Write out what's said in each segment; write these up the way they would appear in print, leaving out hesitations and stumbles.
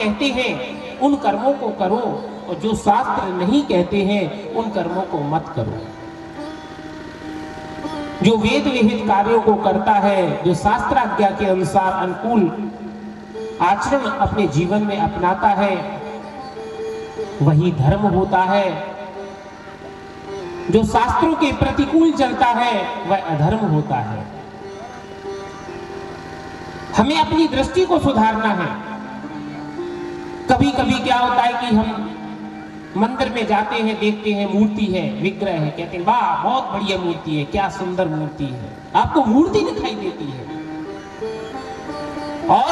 कहते हैं उन कर्मों को करो और जो शास्त्र नहीं कहते हैं उन कर्मों को मत करो। जो वेद विहित कार्यों को करता है, जो शास्त्राज्ञा के अनुसार अनुकूल आचरण अपने जीवन में अपनाता है, वही धर्म होता है। जो शास्त्रों के प्रतिकूल चलता है वह अधर्म होता है। हमें अपनी दृष्टि को सुधारना है। कभी कभी क्या होता है कि हम मंदिर में जाते हैं, देखते हैं मूर्ति है, विग्रह है, कहते हैं वाह बहुत बढ़िया मूर्ति है, क्या सुंदर मूर्ति है। आपको मूर्ति दिखाई देती है, और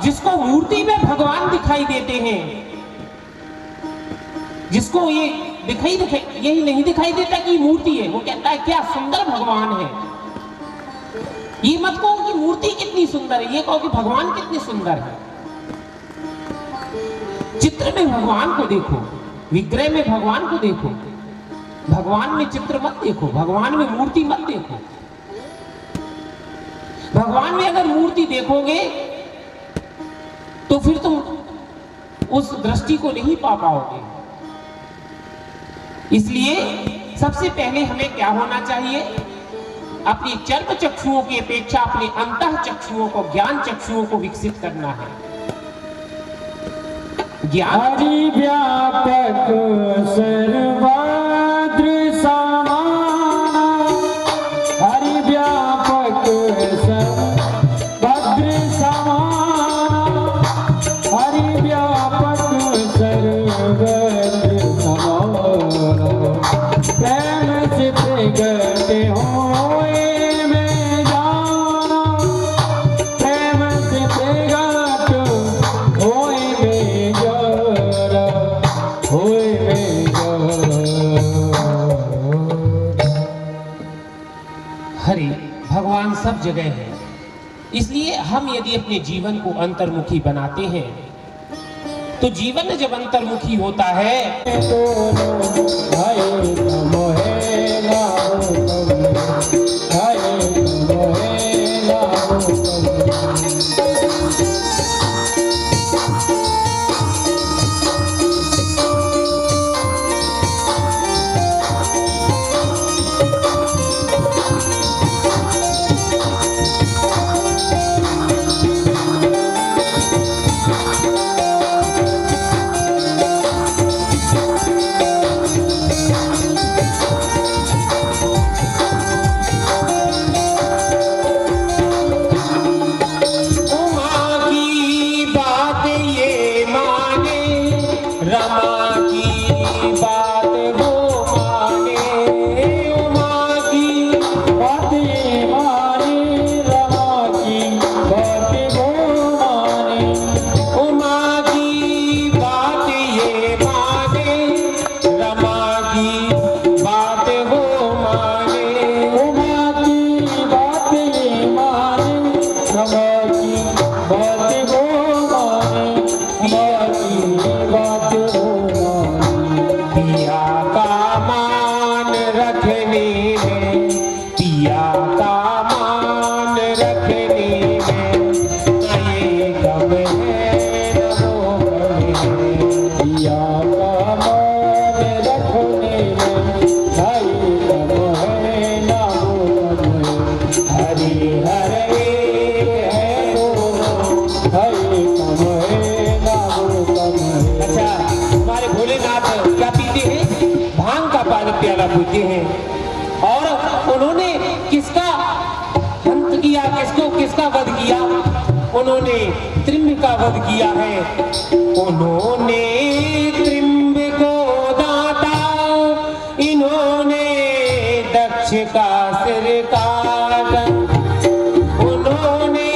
जिसको मूर्ति में भगवान दिखाई देते हैं, जिसको ये यही नहीं दिखाई देता कि मूर्ति है, वो कहता है क्या सुंदर भगवान है। ये मत कहो कि मूर्ति कितनी सुंदर है, ये कहो कि भगवान कितने सुंदर है। चित्र में भगवान को देखो, विग्रह में भगवान को देखो, भगवान में चित्र मत देखो, भगवान में मूर्ति मत देखो। भगवान में अगर मूर्ति देखोगे तो फिर तुम उस दृष्टि को नहीं पा पाओगे। इसलिए सबसे पहले हमें क्या होना चाहिए, अपनी चर्म चक्षुओं की अपेक्षा अपने अंतः चक्षुओं को, ज्ञान चक्षुओं को विकसित करना है। हरि व्यापक सर्वत्र समाना, हरि व्यापक सर्वत्र समाना, हरि व्यापक सर्वत्र समाना। प्रेम से प्रगट होए में जाना, प्रेम से प्रगट होए में जाना, होए में जाना। हरि भगवान सब जगह है। इसलिए हम यदि अपने जीवन को अंतर्मुखी बनाते हैं तो जीवन जब अंतर्मुखी होता है पूछते हैं। और उन्होंने किसका अंत किया, किसका वध किया? उन्होंने त्रिंब का वध किया है। उन्होंने त्रिंब को दाता, इन्होंने दक्ष का सिर काटा। उन्होंने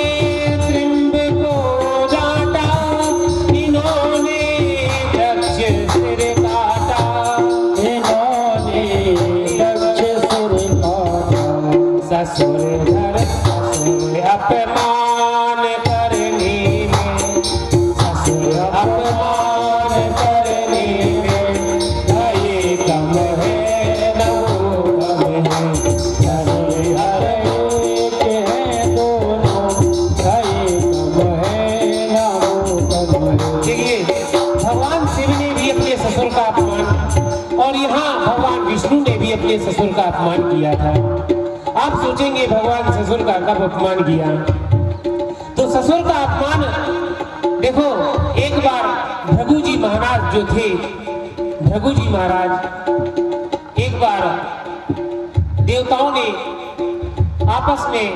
त्रिंब को दाता, इन्होंने दक्ष सिर काटा। ससुर घर ससुर अपमान करने में, ससुर अपमान करने में, ये कम है न वो कम है। विष्णु ने भी अपने ससुर का अपमान किया था। आप सोचेंगे भगवान ससुर का कब अपमान किया? तो ससुर का अपमान देखो, एक बार भृगु जी महाराज जो थे, भृगु जी महाराज एक बार देवताओं ने आपस में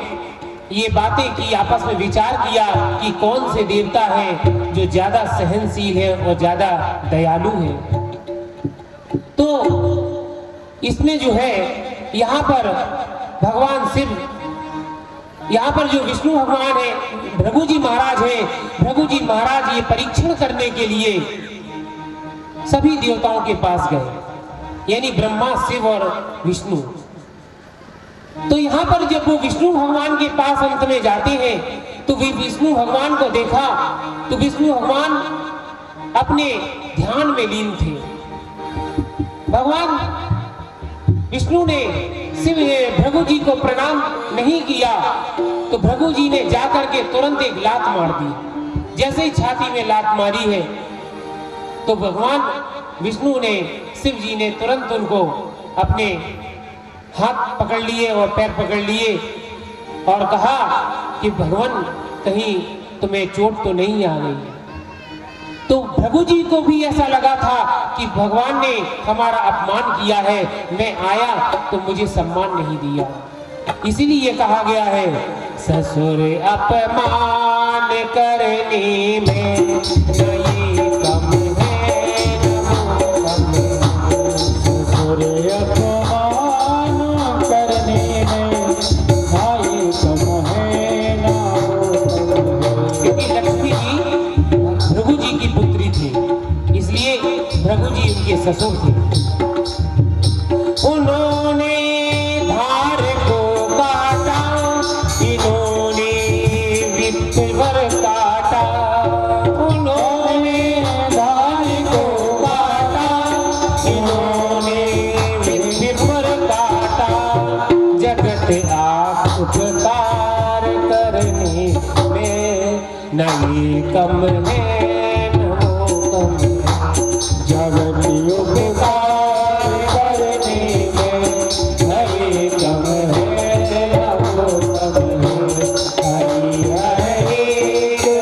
ये बातें की, आपस में विचार किया कि कौन से देवता है जो ज्यादा सहनशील है और ज्यादा दयालु है। तो इसमें जो है यहाँ पर भगवान शिव, यहाँ पर जो विष्णु भगवान है, भृगु जी महाराज है, भृगु जी महाराज ये परीक्षण करने के लिए सभी देवताओं के पास गए, यानी ब्रह्मा, शिव और विष्णु। तो यहाँ पर जब वो विष्णु भगवान के पास अंत में जाते हैं तो वे विष्णु भगवान को देखा तो विष्णु भगवान अपने ध्यान में लीन थे। भगवान विष्णु ने शिव भृगु जी को प्रणाम नहीं किया तो भृगु जी ने जाकर के तुरंत एक लात मार दी। जैसे ही छाती में लात मारी है तो भगवान विष्णु ने, शिव जी ने तुरंत उनको अपने हाथ पकड़ लिए और पैर पकड़ लिए और कहा कि भगवान कहीं तुम्हें चोट तो नहीं आ गई। तो भृगु जी को भी ऐसा लगा था कि भगवान ने हमारा अपमान किया है, मैं आया तो मुझे सम्मान नहीं दिया। इसीलिए कहा गया है ससुर अपमान करने में नहीं कम है, ससुर अपमान करने में नहीं कम है ना। क्योंकि लक्ष्मी जी भृगु जी की पुत्री थी, इसलिए भृगु जी उनके ससुर थे। उन्होंने धार को काटा, इन्होंने विप्र काटा, उन्होंने धार को काटा, इन्होंने विप्र काटा, जगत आप उपकार करने में नहीं कम है न वो कम है, जगत उपकार करने में नहीं कम है न वो कम है। हरि हरि है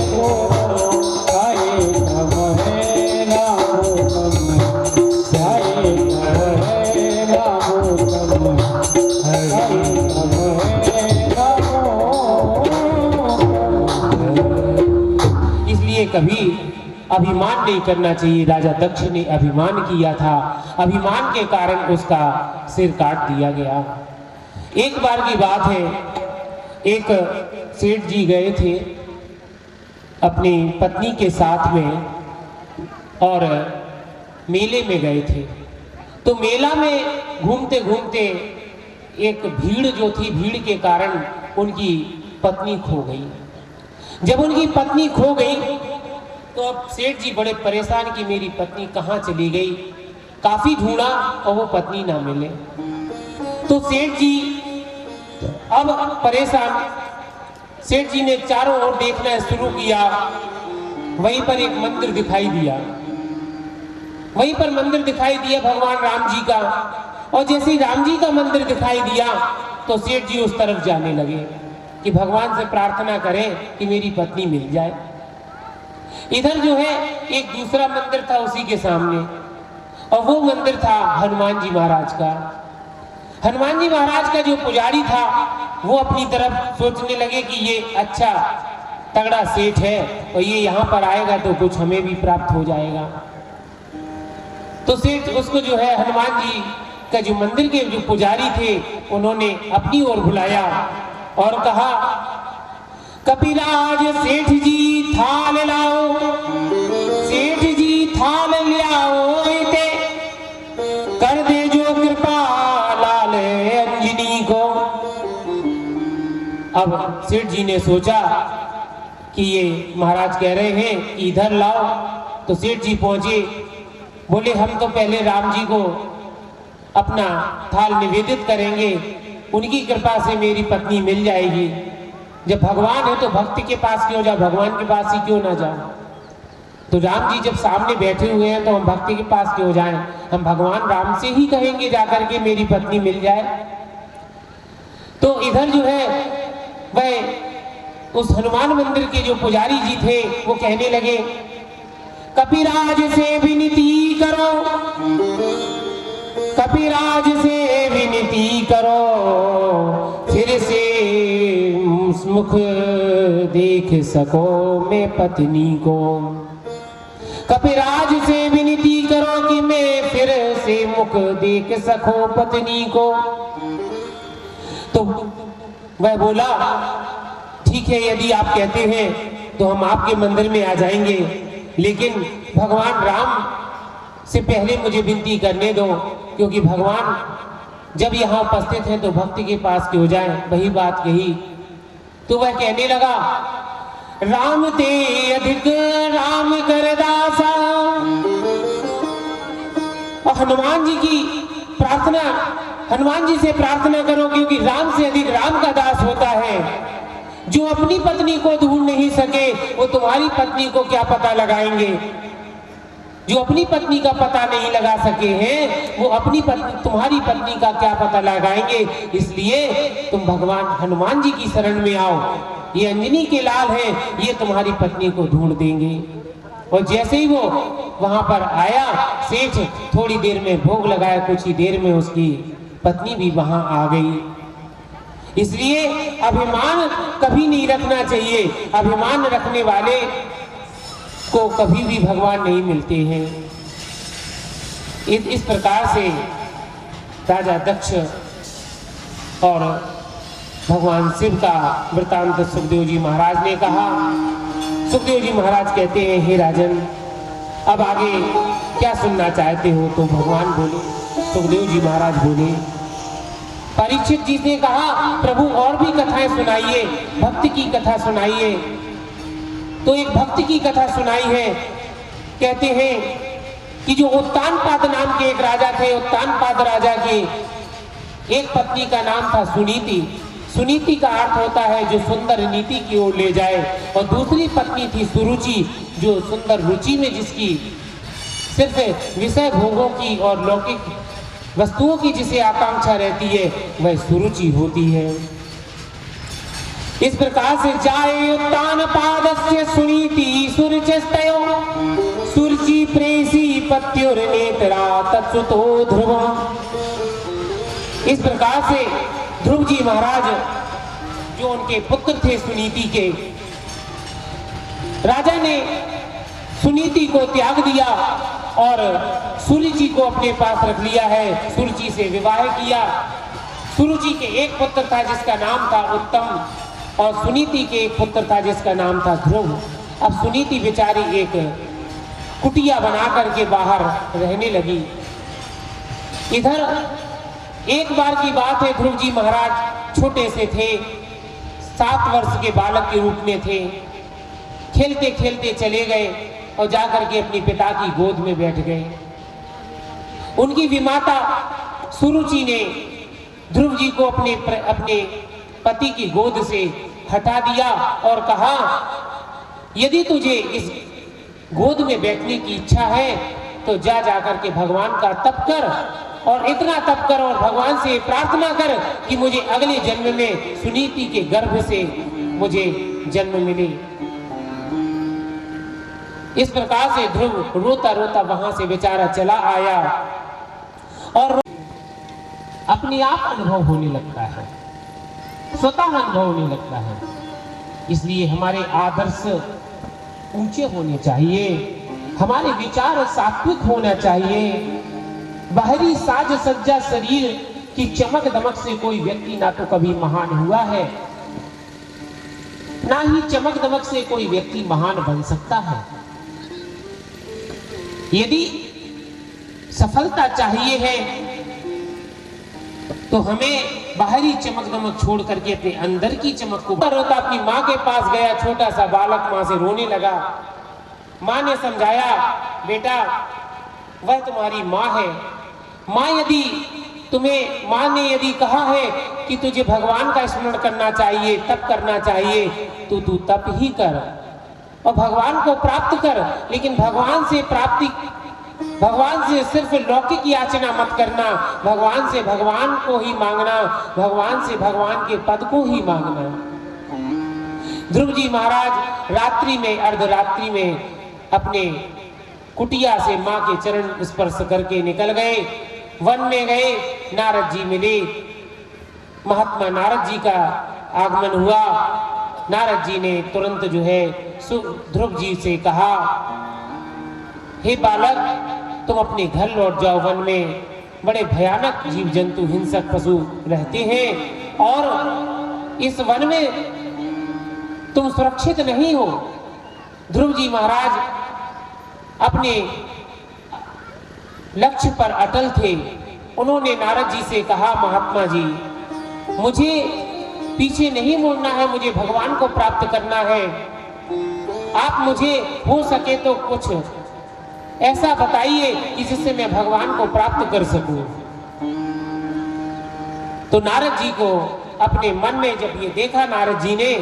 वो, हरि कम है न वो कम है, हरि कम है न वो कम है, हरि कम है न वो। इसलिए कभी अभिमान नहीं करना चाहिए। राजा दक्ष ने अभिमान किया था, अभिमान के कारण उसका सिर काट दिया गया। एक बार की बात है, एक सेठ जी गए थे अपनी पत्नी के साथ में और मेले में गए थे। तो मेला में घूमते घूमते एक भीड़ जो थी, भीड़ के कारण उनकी पत्नी खो गई। जब उनकी पत्नी खो गई तो अब सेठ जी बड़े परेशान कि मेरी पत्नी कहाँ चली गई। काफी ढूंढा और वो पत्नी ना मिले। तो सेठ जी अब परेशान, सेठ जी ने चारों ओर देखना शुरू किया। वहीं पर एक मंदिर दिखाई दिया, वहीं पर मंदिर दिखाई दिया भगवान राम जी का। और जैसे ही राम जी का मंदिर दिखाई दिया तो सेठ जी उस तरफ जाने लगे कि भगवान से प्रार्थना करें कि मेरी पत्नी मिल जाए। इधर जो है एक दूसरा मंदिर था उसी के सामने, और वो मंदिर था हनुमान जी महाराज का। हनुमान जी महाराज का जो पुजारी था वो अपनी तरफ सोचने लगे कि ये अच्छा तगड़ा सेठ है और ये यहाँ पर आएगा तो कुछ हमें भी प्राप्त हो जाएगा। तो सेठ उसको जो है हनुमान जी का जो मंदिर के जो पुजारी थे उन्होंने अपनी ओर बुलाया और कहा, कपिराज सेठ जी थाल लाओ, सेठ जी थाल लाओ ते, कर दे जो कृपा लाल अंजनी को। अब सेठ जी ने सोचा कि ये महाराज कह रहे हैं कि इधर लाओ। तो सेठ जी पहुंचे, बोले हम तो पहले राम जी को अपना थाल निवेदित करेंगे, उनकी कृपा से मेरी पत्नी मिल जाएगी। जब भगवान है तो भक्त के पास क्यों जाओ, भगवान के पास ही क्यों ना जाओ। तो राम जी जब सामने बैठे हुए हैं तो हम भक्ति के पास क्यों जाएं? हम भगवान राम से ही कहेंगे जाकर के मेरी पत्नी मिल जाए। तो इधर जो है वह उस हनुमान मंदिर के जो पुजारी जी थे वो कहने लगे, कपिराज से विनती करो, कपिराज से विनती करो, फिर से मुख देख सको मैं पत्नी को। कपिराज से विनती करो कि मैं फिर से मुख देख सको पत्नी को। तो वह बोला, ठीक है, यदि आप कहते हैं तो हम आपके मंदिर में आ जाएंगे, लेकिन भगवान राम से पहले मुझे विनती करने दो, क्योंकि भगवान जब यहाँ उपस्थित हैं तो भक्ति के पास क्यों जाएं। वही बात कही तो वह कहने लगा, राम ते अधिक राम कर दासा। और हनुमान जी की प्रार्थना, हनुमान जी से प्रार्थना करो, क्योंकि राम से अधिक राम का दास होता है। जो अपनी पत्नी को ढूंढ नहीं सके वो तुम्हारी पत्नी को क्या पता लगाएंगे। जो अपनी पत्नी का पता नहीं लगा सके हैं वो अपनी पत्नी, तुम्हारी पत्नी का क्या पता लगाएंगे। इसलिए तुम भगवान हनुमान जी की शरण में आओ, ये अंजनी के लाल हैं, ये तुम्हारी पत्नी को ढूंढ देंगे। और जैसे ही वो वहां पर आया, सेठ थोड़ी देर में भोग लगाया, कुछ ही देर में उसकी पत्नी भी वहां आ गई। इसलिए अभिमान कभी नहीं रखना चाहिए। अभिमान रखने वाले को कभी भी भगवान नहीं मिलते हैं। इस प्रकार से राजा दक्ष और भगवान शिव का वृतांत सुखदेव जी महाराज ने कहा। सुखदेव जी महाराज कहते हैं, हे राजन, अब आगे क्या सुनना चाहते हो? तो भगवान बोले, सुखदेव जी महाराज बोले। परीक्षित जी ने कहा, प्रभु और भी कथाएं सुनाइए, भक्त की कथा सुनाइए। तो एक भक्त की कथा सुनाई है। कहते हैं कि जो उत्तानपाद नाम के एक राजा थे, उत्तानपाद राजा की एक पत्नी का नाम था सुनीति। सुनीति का अर्थ होता है जो सुंदर नीति की ओर ले जाए। और दूसरी पत्नी थी सुरुचि, जो सुंदर रुचि में जिसकी सिर्फ विषय भोगों की और लौकिक वस्तुओं की जिसे आकांक्षा रहती है, वह सुरुचि होती है। इस प्रकार से जाए उत्तानपादस्य सुनीति सुरुचिस्तयो सुरुचि प्रेसी पत्युर्नेत्रा तत्सुतो ध्रुव। इस प्रकार से ध्रुव जी महाराज जो उनके पुत्र थे सुनीति के, राजा ने सुनीति को त्याग दिया और सुरुचि को अपने पास रख लिया है। सुरुचि से विवाह किया। सुरुचि के एक पुत्र था जिसका नाम था उत्तम और सुनीति के एक पुत्र था जिसका नाम था ध्रुव। अब सुनीति बेचारी एक कुटिया बना करके बाहर रहने लगी। इधर एक बार की बात है, ध्रुव जी महाराज छोटे से थे, 7 वर्ष के बालक के रूप में थे। खेलते खेलते चले गए और जाकर के अपने पिता की गोद में बैठ गए। उनकी विमाता सुरुचि ने ध्रुव जी को अपने पति की गोद से हटा दिया और कहा, यदि तुझे इस गोद में बैठने की इच्छा है तो जा जाकर के भगवान का तप कर और इतना तप कर और भगवान से प्रार्थना कर कि मुझे अगले जन्म में सुनीति के गर्भ से मुझे जन्म मिले। इस प्रकार से ध्रुव रोता रोता वहां से बेचारा चला आया और अपने आप अनुभव होने लगता है, स्वतः अनुभव होने लगता है। इसलिए हमारे आदर्श ऊंचे होने चाहिए, हमारे विचार सात्विक होना चाहिए। बाहरी साज सज्जा शरीर की चमक दमक से कोई व्यक्ति ना तो कभी महान हुआ है, ना ही चमक दमक से कोई व्यक्ति महान बन सकता है। यदि सफलता चाहिए है तो हमें बाहरी चमक दमक छोड़ करके अपने अंदर की चमक को। रोता अपनी माँ के पास गया, छोटा सा बालक माँ से रोने लगा। माँ ने समझाया, बेटा वह तुम्हारी माँ है। माँ ने यदि कहा है कि तुझे भगवान का स्मरण करना चाहिए, तप करना चाहिए, तो तू तप ही कर। और भगवान को प्राप्त कर, लेकिन भगवान से सिर्फ लौकिक याचना मत करना, भगवान से भगवान को ही मांगना, भगवान से भगवान के पद को ही मांगना। ध्रुव जी महाराज रात्रि में, अर्धरात्रि में अपने कुटिया से मां के चरण स्पर्श करके निकल गए, वन में गए। नारद जी मिले, महात्मा नारद जी का आगमन हुआ। नारद जी ने तुरंत जो है ध्रुव जी से कहा, हे बालक, तुम अपने घर लौट जाओ। वन में बड़े भयानक जीव जंतु, हिंसक पशु रहते हैं और इस वन में तुम सुरक्षित नहीं हो। ध्रुव जी महाराज अपने लक्ष्य पर अटल थे। उन्होंने नारद जी से कहा, महात्मा जी, मुझे पीछे नहीं मुड़ना है, मुझे भगवान को प्राप्त करना है। आप मुझे हो सके तो कुछ ऐसा बताइए कि जिससे मैं भगवान को प्राप्त कर सकूं। तो नारद जी को अपने मन में जब ये देखा नारद जी ने,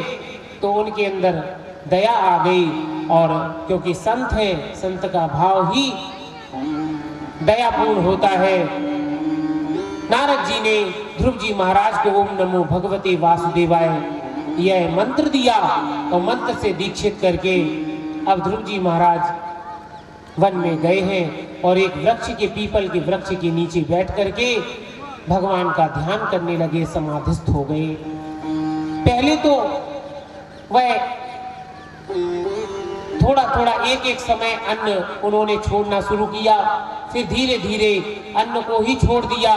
तो उनके अंदर दया आ गई। और क्योंकि संत है, संत का भाव ही दयापूर्ण होता है। नारद जी ने ध्रुव जी महाराज को ओम नमो भगवते वासुदेवाय यह मंत्र दिया और मंत्र से दीक्षित करके अब ध्रुव जी महाराज वन में गए हैं और एक वृक्ष के, पीपल के वृक्ष के नीचे बैठ करके भगवान का ध्यान करने लगे, समाधिस्थ हो गए। पहले तो वह थोड़ा थोड़ा एक एक समय अन्न उन्होंने छोड़ना शुरू किया, फिर धीरे धीरे अन्न को ही छोड़ दिया,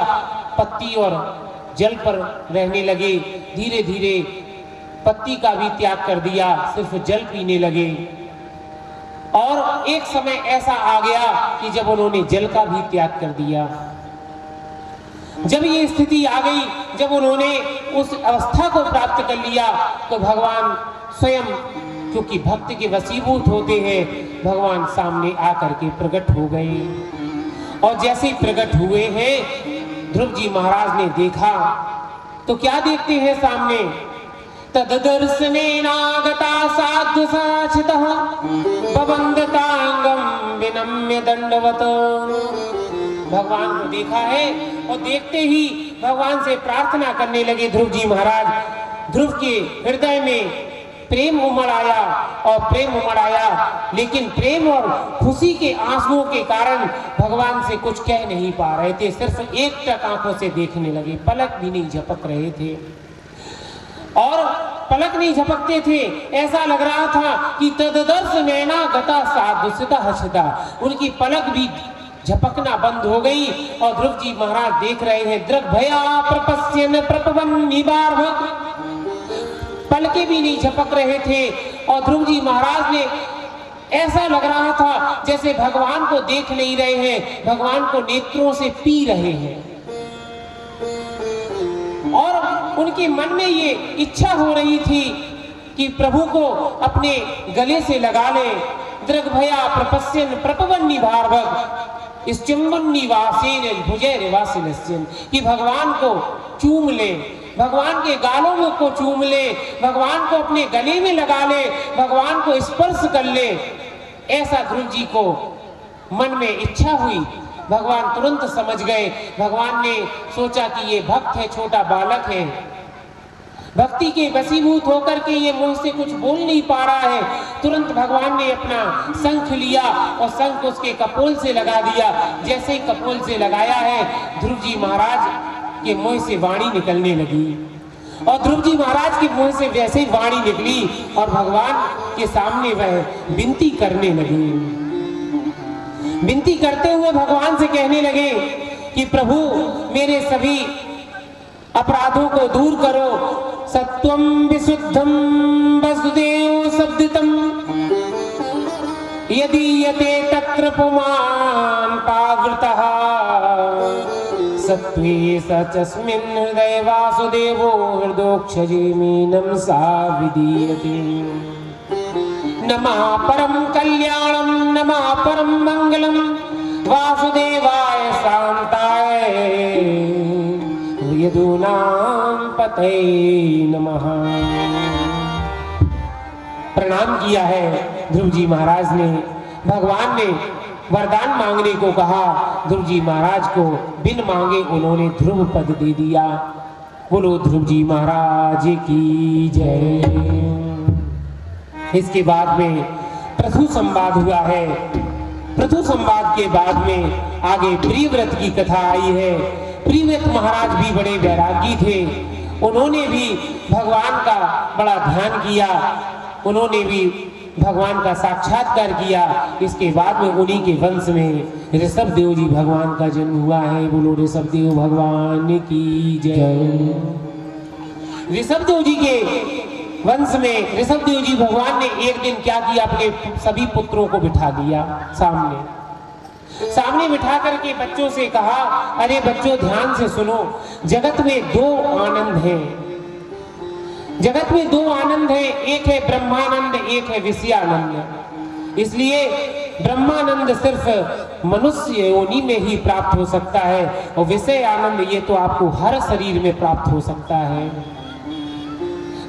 पत्ती और जल पर रहने लगे। धीरे धीरे पत्ती का भी त्याग कर दिया, सिर्फ जल पीने लगे। और एक समय ऐसा आ गया कि जब उन्होंने जल का भी त्याग कर दिया। जब ये स्थिति आ गई, जब उन्होंने उस अवस्था को प्राप्त कर लिया, तो भगवान स्वयं, क्योंकि भक्त के वशीभूत होते हैं, भगवान सामने आकर के प्रकट हो गए। और जैसे ही प्रकट हुए हैं, ध्रुव जी महाराज ने देखा तो क्या देखते हैं सामने, तददर्शनेनागता साधु साचितः बबंदतांगम विनम्य दंडवत। भगवान को देखा है और देखते ही भगवान से प्रार्थना करने लगे ध्रुव जी महाराज। ध्रुव के हृदय में प्रेम उमड़ आया और प्रेम उमड़ आया, लेकिन प्रेम और खुशी के आंसुओं के कारण भगवान से कुछ कह नहीं पा रहे थे, सिर्फ एकटक आंखों से देखने लगे, पलक भी नहीं झपक रहे थे। और पलक नहीं झपकते थे, ऐसा लग रहा था कि तददर्श नैना गता साधुसिता हसिता, उनकी पलक भी झपकना बंद हो गई। और ध्रुव जी महाराज देख रहे हैं, दृग भया प्रपस्यन प्रपवन निबार्भक, पलके भी नहीं झपक रहे थे। और ध्रुव जी महाराज ने ऐसा लग रहा था जैसे भगवान को देख नहीं रहे हैं, भगवान को नेत्रों से पी रहे हैं। और उनके मन में ये इच्छा हो रही थी कि प्रभु को अपने गले से लगा ले। दृग भया प्रपस्यन प्रपवन निभार्भक इस चुंबन निवासेन भुजय निवासिन, कि भगवान को चूम ले, भगवान के गालों में को चूम ले, भगवान को अपने गले में लगा ले, भगवान को स्पर्श कर ले। ऐसा ध्रुव जी को मन में इच्छा हुई। भगवान तुरंत समझ गए। भगवान ने सोचा कि ये भक्त है, छोटा बालक है, भक्ति के वशीभूत होकर के ये मुंह से कुछ बोल नहीं पा रहा है। तुरंत भगवान ने अपना शंख लिया और शंख उसके कपोल से लगा दिया। जैसे ही कपोल से लगाया है, ध्रुव जी महाराज के मुंह से वाणी निकलने लगी। और ध्रुव जी महाराज के मुंह से वैसे ही वाणी निकली और भगवान के सामने वह विनती करने लगी। विनती करते हुए भगवान से कहने लगे कि प्रभु, मेरे सभी अपराधों को दूर करो। सत्वम विशुद्धम वसुदेव शब्दितम यदि यते तत्र पुमान् पावृतः सत्वे सचस्मिन् हृदये वासुदेवो हृदोक्षजेमीनं सा विधीयते। नमः परम कल्याणं नमः परम मंगलम वासुदेवाय शांताय यदूनां पतये नमः। प्रणाम किया है, ध्रुव जी महाराज ने, भगवान ने वरदान मांगने को कहा। ध्रुव जी महाराज को बिन मांगे उन्होंने ध्रुव पद दे दिया। बोलो ध्रुव जी महाराज की जय। इसके बाद में पृथु संवाद हुआ है। पृथु संवाद के बाद में आगे प्रियव्रत की कथा आई है। प्रियव्रत महाराज भी बड़े वैरागी थे, उन्होंने भी भगवान का बड़ा ध्यान किया, उन्होंने भी भगवान का साक्षात्कार किया। इसके बाद में उन्हीं के वंश में ऋषभ देव जी भगवान का जन्म हुआ है। बोलो ऋषभ देव भगवान की जय। ऋषभ देव जी के वंश में ऋषभ देव जी भगवान ने एक दिन क्या किया, अपने सभी पुत्रों को बिठा दिया सामने बिठा करके बच्चों से कहा, अरे बच्चों ध्यान से सुनो, जगत में दो आनंद हैं। जगत में दो आनंद है, एक है ब्रह्मानंद, एक है विषयानंद। इसलिए ब्रह्मानंद सिर्फ मनुष्य योनि में ही प्राप्त हो सकता है और विषय आनंद ये तो आपको हर शरीर में प्राप्त हो सकता है।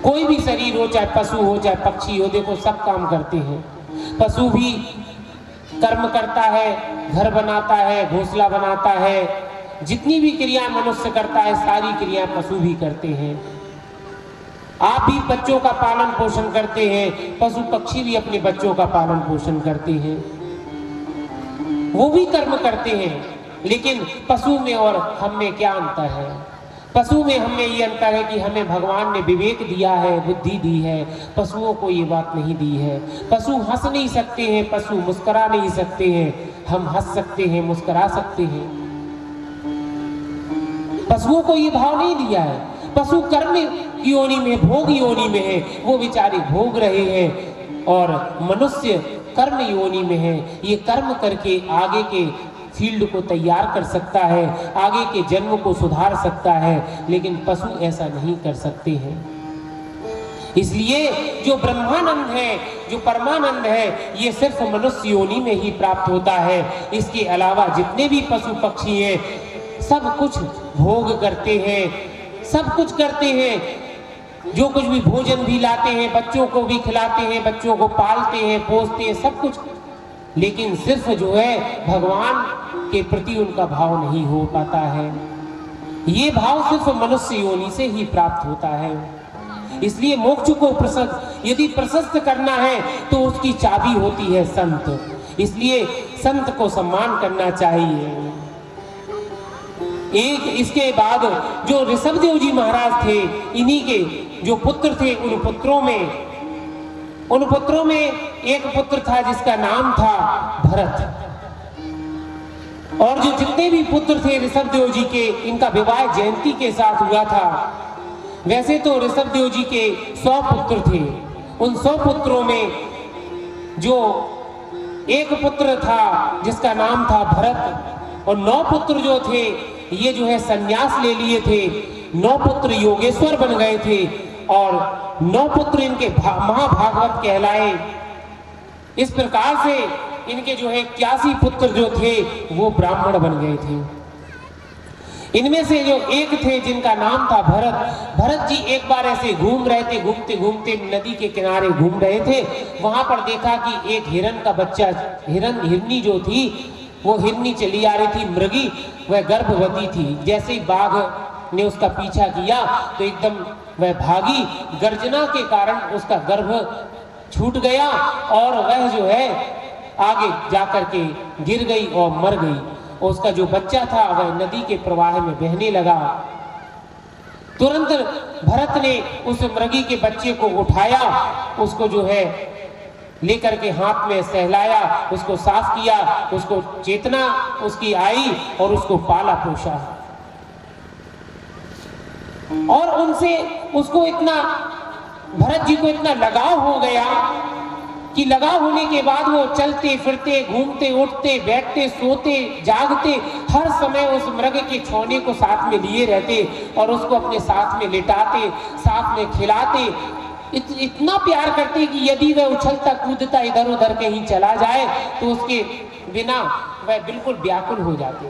कोई भी शरीर हो, चाहे पशु हो चाहे पक्षी हो, देखो सब काम करते हैं। पशु भी कर्म करता है, घर बनाता है, घोंसला बनाता है, जितनी भी क्रिया मनुष्य करता है सारी क्रिया पशु भी करते हैं। आप भी बच्चों का पालन पोषण करते हैं, पशु पक्षी भी अपने बच्चों का पालन पोषण करते हैं, वो भी कर्म करते हैं। लेकिन पशु में और हम में क्या अंतर है? पशु में हमें ये अंतर है कि हमें भगवान ने विवेक दिया है, बुद्धि दी है, पशुओं को ये बात नहीं दी है। पशु हंस नहीं सकते हैं, पशु मुस्कुरा नहीं सकते हैं, हम हंस सकते हैं, मुस्कुरा सकते हैं। पशुओं को ये भाव नहीं दिया है। पशु कर्म योनि में, भोग योनि में है, वो बेचारे भोग रहे हैं, और मनुष्य कर्म योनि में है। ये कर्म करके आगे के फील्ड को तैयार कर सकता है, आगे के जन्म को सुधार सकता है, लेकिन पशु ऐसा नहीं कर सकते हैं। इसलिए जो ब्रह्मानंद है, जो परमानंद है, ये सिर्फ मनुष्य योनि में ही प्राप्त होता है। इसके अलावा जितने भी पशु पक्षी हैं सब कुछ भोग करते हैं, सब कुछ करते हैं। जो कुछ भी भोजन भी लाते हैं, बच्चों को भी खिलाते हैं, बच्चों को पालते हैं, पोसते हैं, सब कुछ, लेकिन सिर्फ जो है भगवान के प्रति उनका भाव नहीं हो पाता है। ये भाव सिर्फ मनुष्य योनि से ही प्राप्त होता है। इसलिए मोक्ष को यदि प्रशस्त करना है तो उसकी चाबी होती है संत। इसलिए संत को सम्मान करना चाहिए। एक इसके बाद जो ऋषभ देव जी महाराज थे, इन्हीं के जो पुत्र थे, उन पुत्रों में एक पुत्र था जिसका नाम था भरत। और जो जितने भी पुत्र थे ऋषभ देव जी के, इनका विवाह जयंती के साथ हुआ था। वैसे तो ऋषभ देव जी के 100 पुत्र थे। उन 100 पुत्रों में जो एक पुत्र था जिसका नाम था भरत, और 9 पुत्र जो थे ये जो है संन्यास ले लिए थे। 9 पुत्र योगेश्वर बन गए थे और 9 पुत्र इनके महाभागवत कहलाए। इस प्रकार से इनके जो है 81 पुत्र जो थे वो ब्राह्मण बन गए थे। इनमें से जो एक थे जिनका नाम था भरत जी एक बार ऐसे घूम रहे थे, घूमते घूमते नदी के किनारे घूम रहे थे। वहां पर देखा कि एक हिरन का बच्चा, हिरनी जो थी वो हिरनी चली आ रही थी, मृगी, वह गर्भवती थी। जैसे ही बाघ ने उसका पीछा किया तो एकदम वह भागी, गर्जना के कारण उसका गर्भ छूट गया और वह जो है आगे जाकर के गिर गई और मर गई। उसका जो बच्चा था वह नदी के प्रवाह में बहने लगा। तुरंत भरत ने उस मृगी के बच्चे को उठाया, उसको जो है लेकर के हाथ में सहलाया, उसको साफ किया, उसको चेतना उसकी आई और उसको पाला पोषा। और उनसे उसको इतना, भरत जी को इतना लगाव हो गया कि लगाव होने के बाद वो चलते फिरते, घूमते उठते, बैठते, सोते, जागते, हर समय उस मृग के छौने को साथ में लिए रहते और उसको अपने साथ में लिटाते, साथ में खिलाते। इतना प्यार करते कि यदि वह उछलता कूदता इधर उधर कहीं चला जाए तो उसके बिना वह बिल्कुल व्याकुल हो जाते।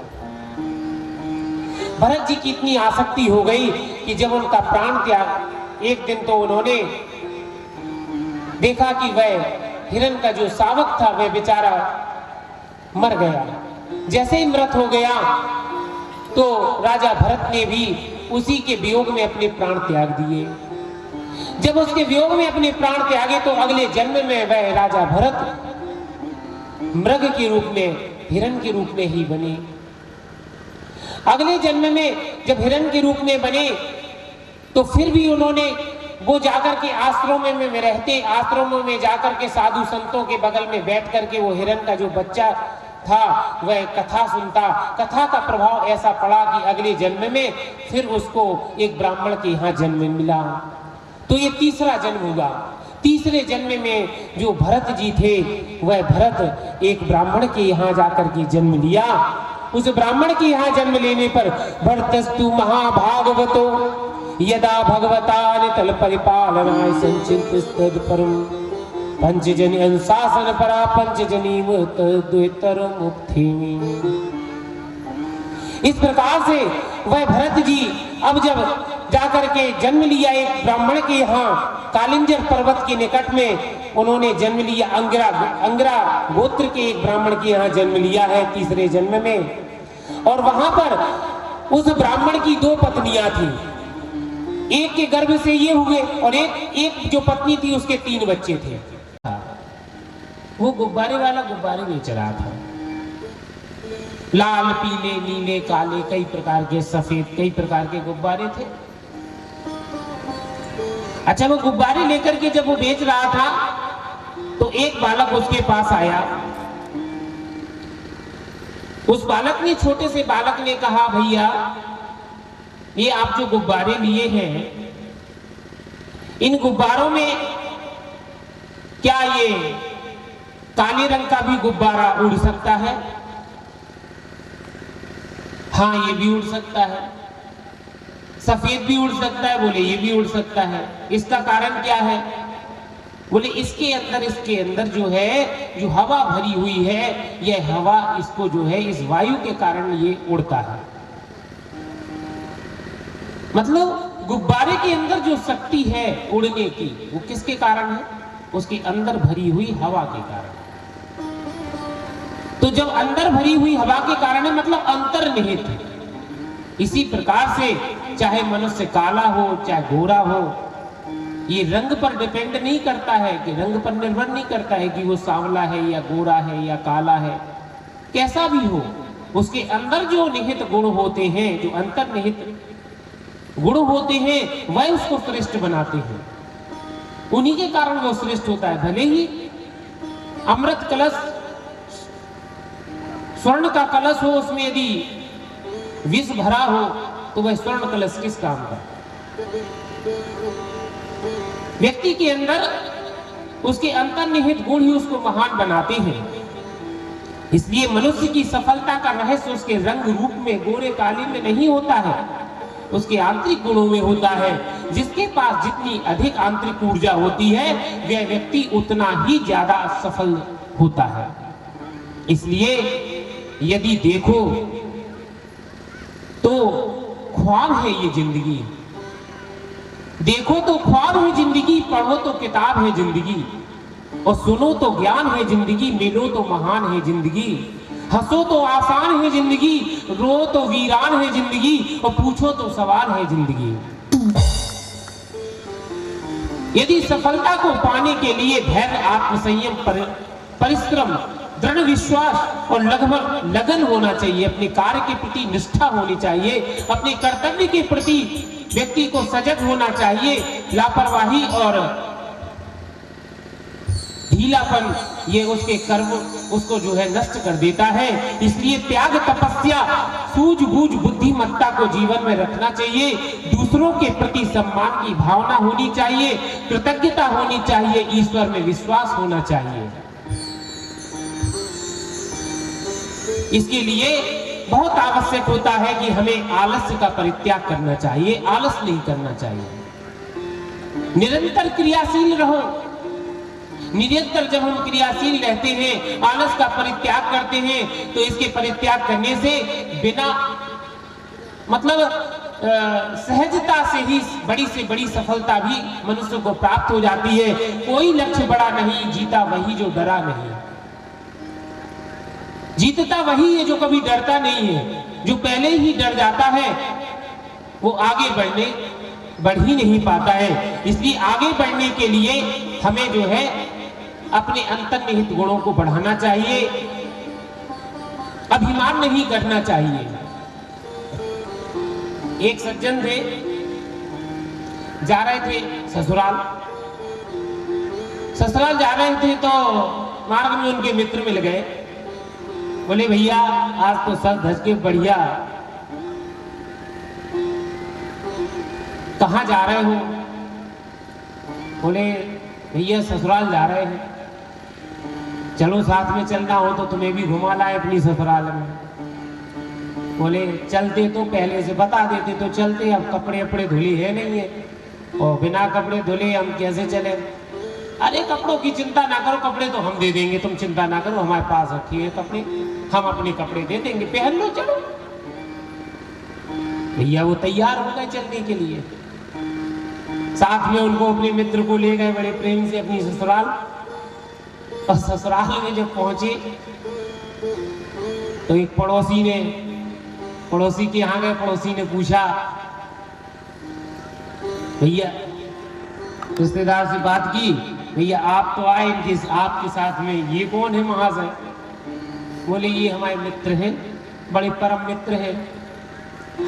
भरत जी की इतनी आसक्ति हो गई कि जब उनका प्राण त्याग, एक दिन तो उन्होंने देखा कि वह हिरण का जो शावक था वह बेचारा मर गया। जैसे ही मृत हो गया तो राजा भरत ने भी उसी के वियोग में अपने प्राण त्याग दिए। जब उसके वियोग में अपने प्राण त्यागे तो अगले जन्म में वह राजा भरत मृग के रूप में, हिरण के रूप में ही बने। अगले जन्म में जब हिरण के रूप में बने तो फिर भी उन्होंने वो जाकर के आश्रमों में रहते, आश्रमों में जाकर के साधु संतों के बगल में बैठ करके वो हिरण का जो बच्चा था वह कथा सुनता। कथा का प्रभाव ऐसा पड़ा कि अगले जन्म में फिर उसको एक ब्राह्मण के यहाँ जन्म मिला। तो ये तीसरा जन्म हुआ। तीसरे जन्म में जो भरत जी थे वह भरत एक ब्राह्मण के यहाँ जाकर के जन्म लिया। उस ब्राह्मण के यहाँ जन्म लेने पर भरतस्तु महाभागवतो यदा भगवता नितल परिपालनाय संचिंतिस्तद परम पंचजनी अनुशासन परा पंचजनी द्वेतर मुक्ति। इस प्रकार से वह भरत जी अब जब जाकर के जन्म लिया एक ब्राह्मण के यहाँ कालिंजर पर्वत के निकट में उन्होंने जन्म लिया। अंगरा गोत्र के एक ब्राह्मण के यहाँ जन्म लिया है तीसरे जन्म में। और वहां पर उस ब्राह्मण की 2 पत्नियां थी। एक के गर्भ से ये हुए और एक जो पत्नी थी उसके 3 बच्चे थे। वो गुब्बारे वाला गुब्बारे बेच रहा था। लाल, पीले, नीले, काले, कई प्रकार के, सफेद, कई प्रकार के गुब्बारे थे। अच्छा, वो गुब्बारे लेकर के जब वो बेच रहा था तो एक बालक उसके पास आया। उस बालक ने, छोटे से बालक ने कहा, भैया ये आप जो गुब्बारे लिए हैं इन गुब्बारों में क्या ये काले रंग का भी गुब्बारा उड़ सकता है? हाँ, ये भी उड़ सकता है। सफेद भी उड़ सकता है? बोले ये भी उड़ सकता है। इसका कारण क्या है? बोले इसके अंदर जो है, जो हवा भरी हुई है, यह हवा इसको जो है इस वायु के कारण ये उड़ता है। मतलब गुब्बारे के अंदर जो शक्ति है उड़ने की वो किसके कारण है? उसके अंदर भरी हुई हवा के कारण। तो जब अंदर भरी हुई हवा के कारण है मतलब अंतर्निहित है। इसी प्रकार से चाहे मनुष्य काला हो चाहे गोरा हो, ये रंग पर डिपेंड नहीं करता है, कि रंग पर निर्भर नहीं करता है कि वो सांवला है या गोरा है या काला है। कैसा भी हो, उसके अंदर जो निहित गुण होते हैं, जो अंतर्निहित गुण होते हैं, वह उसको श्रेष्ठ बनाते हैं। उन्हीं के कारण वो श्रेष्ठ होता है। भले ही अमृत कलश, स्वर्ण का कलश हो, उसमें यदि विष भरा हो तो वह स्वर्ण कलश किस काम का? व्यक्ति के अंदर उसके अंतर्निहित गुण ही उसको महान बनाते हैं। इसलिए मनुष्य की सफलता का रहस्य उसके रंग रूप में, गोरे काले में नहीं होता है, उसके आंतरिक गुणों में होता है। जिसके पास जितनी अधिक आंतरिक ऊर्जा होती है वह व्यक्ति उतना ही ज्यादा सफल होता है। इसलिए यदि देखो तो ख्वाब है ये जिंदगी, देखो तो ख्वाब है जिंदगी, पढ़ो तो किताब है जिंदगी, और सुनो तो ज्ञान है जिंदगी, मिलो तो महान है जिंदगी, हंसो तो आसान है जिंदगी, रो तो वीरान है जिंदगी, और पूछो तो सवाल है जिंदगी। यदि सफलता को पाने के लिए धैर्य, आत्मसंयम, परिश्रम, दृढ़ विश्वास और लगन होना चाहिए, अपने कार्य के प्रति निष्ठा होनी चाहिए, अपने कर्तव्य के प्रति व्यक्ति को सजग होना चाहिए। लापरवाही और ढीलापन ये उसके कर्म उसको जो है नष्ट कर देता है। इसलिए त्याग, तपस्या, सूझबूझ, बुद्धिमत्ता को जीवन में रखना चाहिए। दूसरों के प्रति सम्मान की भावना होनी चाहिए, कृतज्ञता होनी चाहिए, ईश्वर में विश्वास होना चाहिए। इसके लिए बहुत आवश्यक होता है कि हमें आलस्य का परित्याग करना चाहिए, आलस नहीं करना चाहिए। निरंतर क्रियाशील रहो। निरंतर जब हम क्रियाशील रहते हैं, आलस का परित्याग करते हैं, तो इसके परित्याग करने से बिना मतलब सहजता से ही बड़ी से बड़ी सफलता भी मनुष्य को प्राप्त हो जाती है। कोई लक्ष्य बड़ा नहीं, जीता वही जो डरा नहीं। जीतता वही है जो कभी डरता नहीं है। जो पहले ही डर जाता है वो आगे बढ़ ही नहीं पाता है। इसलिए आगे बढ़ने के लिए हमें जो है अपने अंतर्निहित गुणों को बढ़ाना चाहिए, अभिमान नहीं करना चाहिए। एक सज्जन थे, जा रहे थे ससुराल जा रहे थे तो मार्ग में उनके मित्र मिल गए। बोले भैया आज तो सर धस के बढ़िया, कहाँ जा रहे हो? बोले भैया ससुराल जा रहे हैं। चलो साथ में चलना हो तो तुम्हें भी घुमा लाए अपनी ससुराल में। बोले चलते तो पहले से बता देते तो चलते, अब कपड़े अपड़े धुले है नहीं है और बिना कपड़े धुले हम कैसे चले? अरे कपड़ों की चिंता ना करो, कपड़े तो हम दे देंगे, तुम चिंता ना करो, हमारे पास रखिए कपड़े, हम अपने कपड़े दे देंगे, पहन लो चलो। भैया वो तैयार हो गए चलने के लिए। साथ में उनको अपने मित्र को ले गए बड़े प्रेम से अपनी ससुराल। और ससुराल में जब पहुंचे तो एक पड़ोसी के यहाँ गए। पड़ोसी ने पूछा भैया, रिश्तेदार से बात की, भैया आप तो आए, आपके साथ में ये कौन है महाशय? बोले ये हमारे मित्र हैं, बड़े परम मित्र हैं।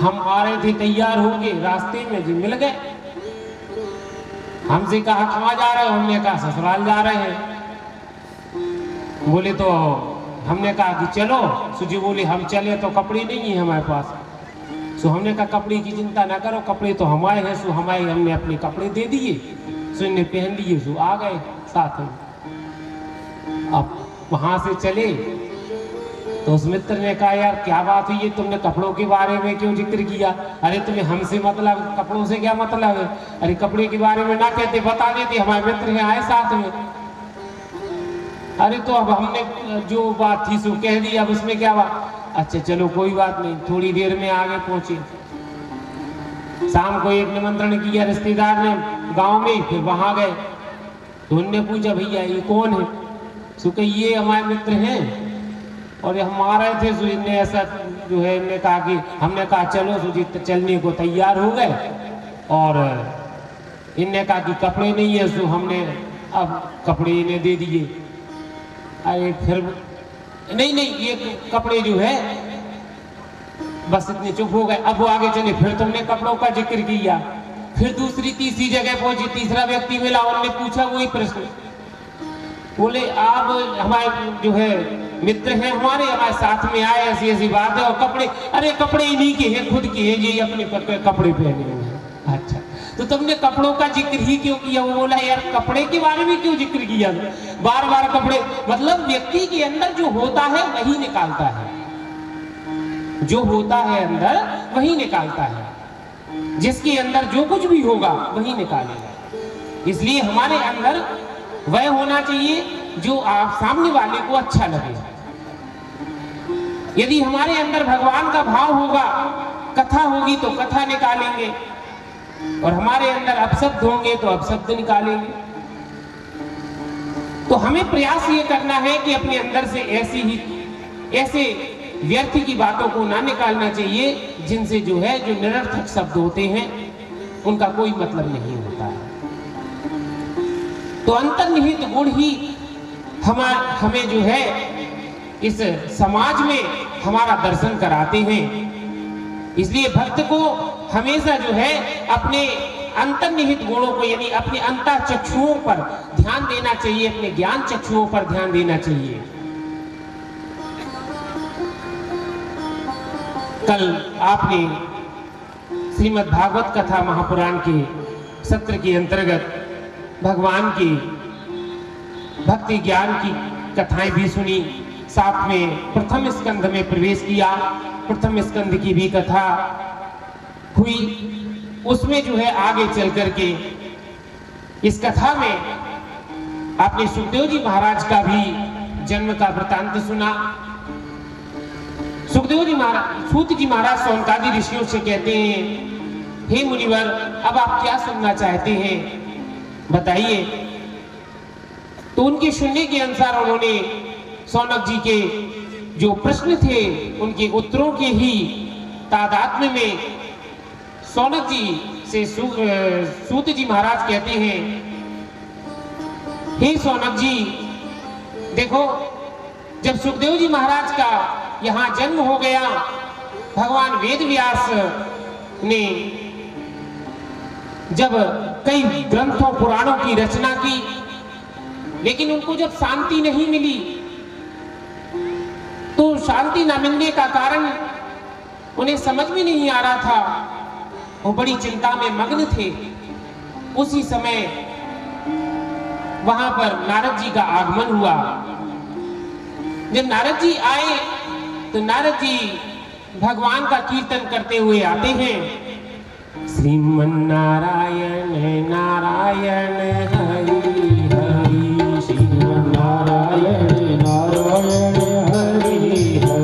हम आ रहे थे तैयार होके, रास्ते में जी मिल गए। हमसे कहा कहाँ जा रहे हो? हमने कहा ससुराल जा रहे हैं। बोले तो हमने कहा कि चलो। सुजी बोले हम चले तो कपड़े नहीं है हमारे पास। सो हमने कहा कपड़े की चिंता ना करो, कपड़े तो हमारे हैं। सो हमारे हमने अपने कपड़े दे दिए, सो इन्हें पहन लिए, सो आ गए साथ में। अब वहां से चले तो उस मित्र ने कहा यार क्या बात हुई है, तुमने कपड़ों के बारे में क्यों जिक्र किया? अरे तुम्हें हमसे मतलब, कपड़ों से क्या मतलब है? अरे कपड़े के बारे में ना कहते, बता देते, हमारे मित्र हैं आए साथ में। अरे तो अब हमने जो बात थी सो कह दी, अब उसमें क्या बात? अच्छा चलो कोई बात नहीं। थोड़ी देर में आगे पहुंचे। शाम को एक निमंत्रण किया रिश्तेदार ने गांव में, फिर वहां गए तो उनने पूछा भैया ये कौन है? सो कहे ये हमारे मित्र हैं और हम आ रहे थे। सो इनने ऐसा जो है इनने कहा कि हमने कहा चलो। सो जी चलने को तैयार हो गए और इनने कहा कि कपड़े नहीं है। सो हमने अब कपड़े इन्हें दे दिए। अरे फिर नहीं ये कपड़े जो है, बस इतने चुप हो गए। अब वो आगे चले, फिर तुमने कपड़ों का जिक्र किया। फिर दूसरी तीसरी जगह पहुंची, तीसरा व्यक्ति मिला, उन्होंने पूछा वही प्रश्न। बोले आप हमारे जो है मित्र हैं, हमारे साथ में आए, ऐसी ऐसी बात है। और कपड़े, अरे कपड़े इन्हीं के हैं, खुद के हैं, ये अपने कपड़े पहने हुए हैं। अच्छा तो तुमने कपड़ों का जिक्र ही क्यों किया? वो बोला यार कपड़े के बारे में क्यों जिक्र किया बार बार? कपड़े मतलब व्यक्ति के अंदर जो होता है वही निकालता है, जो होता है अंदर वही निकालता है। जिसके अंदर जो कुछ भी होगा वही निकालेगा। इसलिए हमारे अंदर वह होना चाहिए जो आप सामने वाले को अच्छा लगे। यदि हमारे अंदर भगवान का भाव होगा, कथा होगी तो कथा निकालेंगे, और हमारे अंदर अपशब्द होंगे तो अपशब्द निकालेंगे। तो हमें प्रयास ये करना है कि अपने अंदर से ऐसे व्यर्थ की बातों को ना निकालना चाहिए जिनसे जो है जो निरर्थक शब्द होते हैं उनका कोई मतलब नहीं होता है। तो अंतर्निहित गुण ही हमें जो है इस समाज में हमारा दर्शन कराते हैं। इसलिए भक्त को हमेशा जो है अपने अंतर्निहित गुणों को, यानी अपने अंतः चक्षुओं पर ध्यान देना चाहिए, अपने ज्ञान चक्षुओं पर ध्यान देना चाहिए। कल आपने श्रीमद् भागवत कथा महापुराण के सत्र के अंतर्गत भगवान की भक्ति ज्ञान की कथाएं भी सुनी, साथ में प्रथम स्कंध में प्रवेश किया। प्रथम स्कंध की भी कथा हुई। उसमें जो है आगे चल करके इस कथा में आपने सुखदेव जी महाराज का भी जन्म का वृतांत सुना। सुखदेव जी महाराज, सूत जी महाराज सौनकादि ऋषियों से कहते हैं हे मुनिवर, अब आप क्या सुनना चाहते हैं, बताइए। तो उनके सुनने के अनुसार उन्होंने शौनक जी के जो प्रश्न थे उनके उत्तरों के ही तादात्म्य में शौनक जी से सूत जी महाराज कहते हैं, हे शौनक जी, देखो, जब सुखदेव जी महाराज का यहाँ जन्म हो गया, भगवान वेद व्यास ने जब कई ग्रंथों पुराणों की रचना की, लेकिन उनको जब शांति नहीं मिली, तो शांति न मिलने का कारण उन्हें समझ में नहीं आ रहा था। वो बड़ी चिंता में मग्न थे। उसी समय वहां पर नारद जी का आगमन हुआ। जब नारद जी आए तो नारद जी भगवान का कीर्तन करते हुए आते हैं, श्रीमन नारायण नारायण हरि